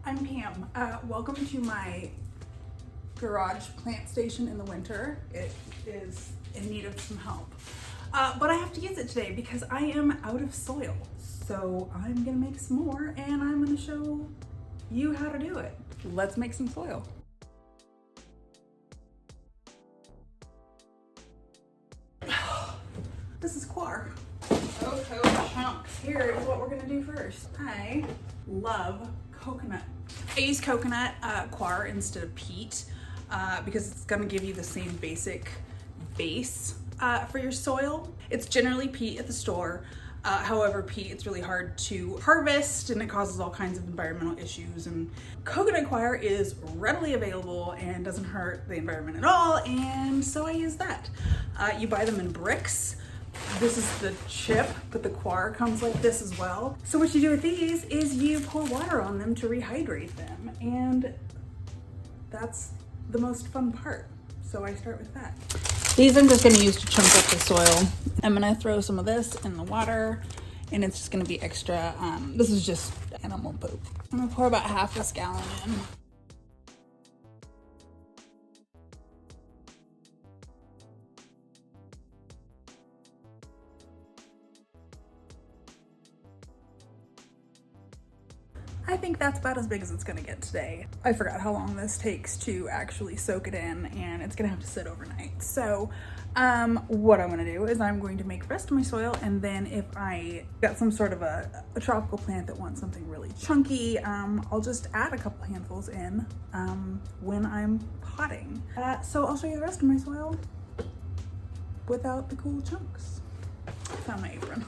I'm Pam. Welcome to my garage plant station in the winter. It is in need of some help. But I have to use it today because I am out of soil. So I'm gonna make some more and I'm gonna show you how to do it. Let's make some soil. This is coir. Coco chunks. Here is what we're gonna do first. I love coconut. I use coconut coir instead of peat because it's gonna give you the same basic base for your soil. It's generally peat at the store. However, peat, it's really hard to harvest and it causes all kinds of environmental issues. And coconut coir is readily available and doesn't hurt the environment at all. And so I use that. You buy them in bricks. This is the chip, but the coir comes like this as well. So what you do with these is you pour water on them to rehydrate them. And that's the most fun part. So I start with that. These I'm just gonna use to chunk up the soil. I'm gonna throw some of this in the water and it's just gonna be extra. This is just animal poop. I'm gonna pour about half this gallon in. I think that's about as big as it's gonna get today. I forgot how long this takes to actually soak it in and it's gonna have to sit overnight. So what I'm gonna do is I'm going to make the rest of my soil, and then if I got some sort of a tropical plant that wants something really chunky, I'll just add a couple handfuls in when I'm potting. So I'll show you the rest of my soil without the cool chunks. Found my apron.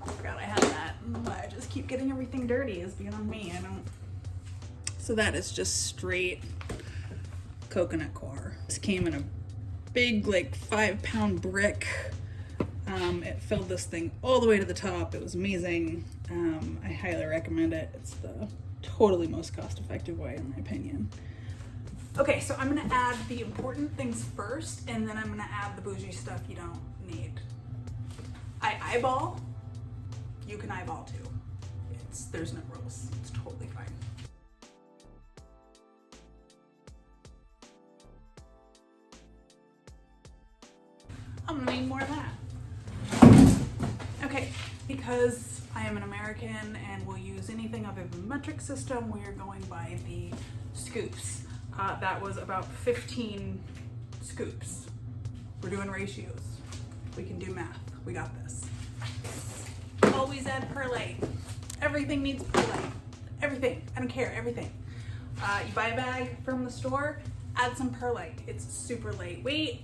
Forgot I had that. I just keep getting everything dirty. It's beyond me. I don't. So that is just straight coconut coir. This came in a big, like 5-pound brick. It filled this thing all the way to the top. It was amazing. I highly recommend it. It's the totally most cost-effective way, in my opinion. Okay, so I'm gonna add the important things first, and then I'm gonna add the bougie stuff you don't need. I eyeball. You can eyeball too. There's no rules. It's totally fine. I'm gonna need more of that. Okay, because I am an American and will use anything other than the metric system, we are going by the scoops. That was about 15 scoops. We're doing ratios. We can do math. We got this. Always add perlite. Everything needs perlite. Everything. I don't care. Everything. You buy a bag from the store, add some perlite. It's super lightweight.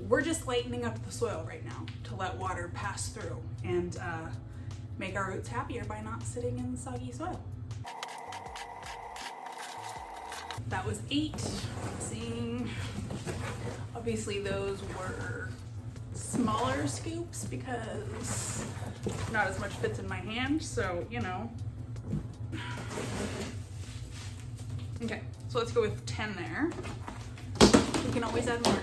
We're just lightening up the soil right now to let water pass through and make our roots happier by not sitting in soggy soil. That was 8. I'm seeing. Obviously those were smaller scoops because not as much fits in my hand, so you know. Okay, so let's go with 10 there. We can always add more,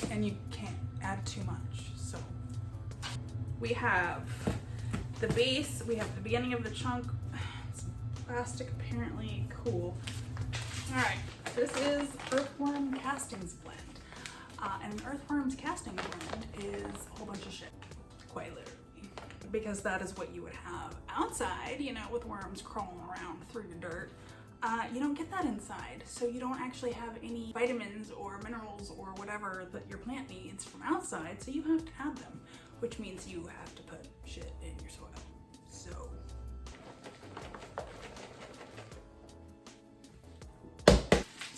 and you can't add too much. So we have the base, we have the beginning of the chunk. It's plastic apparently. Cool. All right, this is earthworm castings blend. And an earthworm's casting blend is a whole bunch of shit, quite literally, because that is what you would have outside, you know, with worms crawling around through your dirt. You don't get that inside, so you don't actually have any vitamins or minerals or whatever that your plant needs from outside, so you have to add them, which means you have to put shit in your soil. So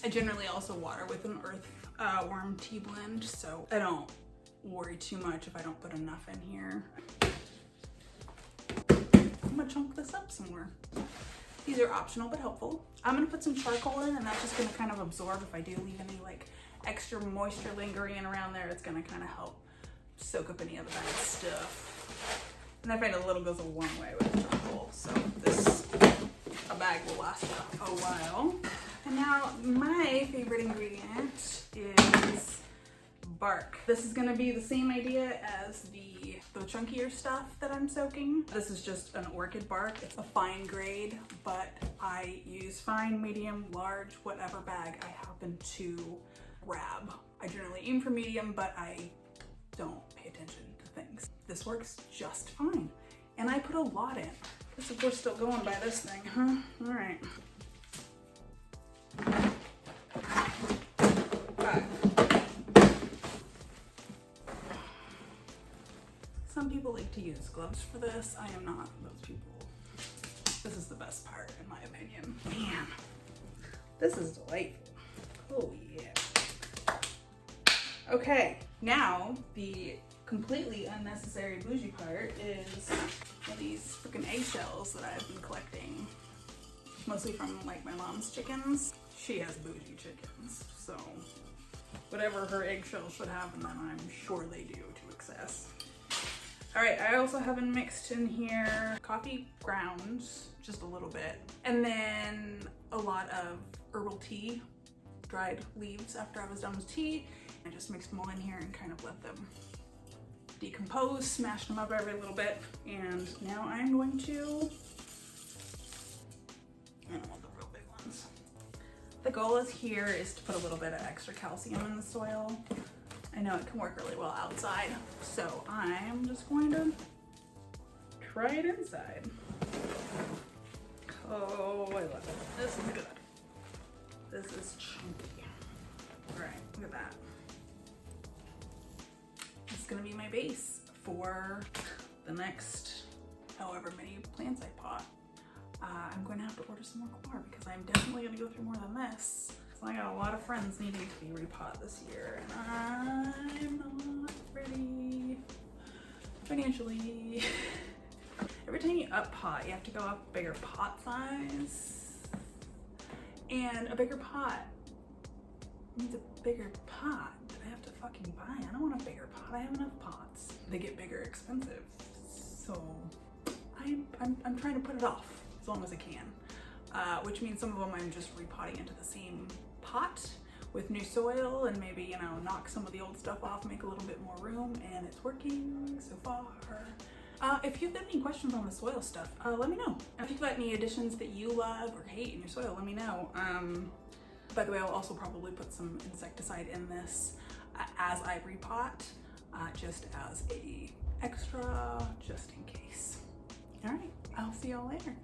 I generally also water with an earthworm tea blend, so I don't worry too much if I don't put enough in here. I'm gonna chunk this up some more. These are optional but helpful. I'm gonna put some charcoal in, and that's just gonna kind of absorb if I do leave any like extra moisture lingering around there. It's gonna kind of help soak up any of the bad stuff. And I find a little goes a long way with charcoal, so a bag will last a while. And now my favorite ingredient is bark. This is gonna be the same idea as the the chunkier stuff that I'm soaking. This is just an orchid bark. It's a fine grade, but I use fine, medium, large, whatever bag I happen to grab. I generally aim for medium, but I don't pay attention to things. This works just fine. And I put a lot in. Guess if we're still going by this thing, huh? All right. Some people like to use gloves for this. I am not those people. This is the best part, in my opinion. Man, this is delightful. Oh yeah. Okay, now the completely unnecessary bougie part is these freaking eggshells that I've been collecting, mostly from like my mom's chickens. She has bougie chickens, so whatever her eggshells should have in them, I'm sure they do to excess. All right, I also haven't mixed in here coffee grounds, just a little bit, and then a lot of herbal tea, dried leaves after I was done with tea. I just mixed them all in here and kind of let them decompose, smashed them up every little bit, and now I'm going to, I don't want the real big ones. The goal is here is to put a little bit of extra calcium in the soil. I know it can work really well outside, so I'm just going to try it inside. Oh, I love it. This is good. This is chunky. All right, look at that. It's gonna be my base for the next however many plants I pot. I'm going to have to order some more coir because I'm definitely going to go through more than this. So I got a lot of friends needing to be repot this year, and I'm not ready financially. Every time you up pot, you have to go up a bigger pot size, and a bigger pot means a bigger pot that I have to fucking buy. I don't want a bigger pot. I have enough pots. They get bigger, expensive. So I'm trying to put it off as long as I can, which means some of them I'm just repotting into the same pot with new soil and maybe, you know, knock some of the old stuff off, make a little bit more room, and it's working so far. If you've got any questions on the soil stuff, let me know. If you've got any additions that you love or hate in your soil, let me know. By the way, I'll also probably put some insecticide in this as I repot, just as a extra, just in case. All right, I'll see y'all later.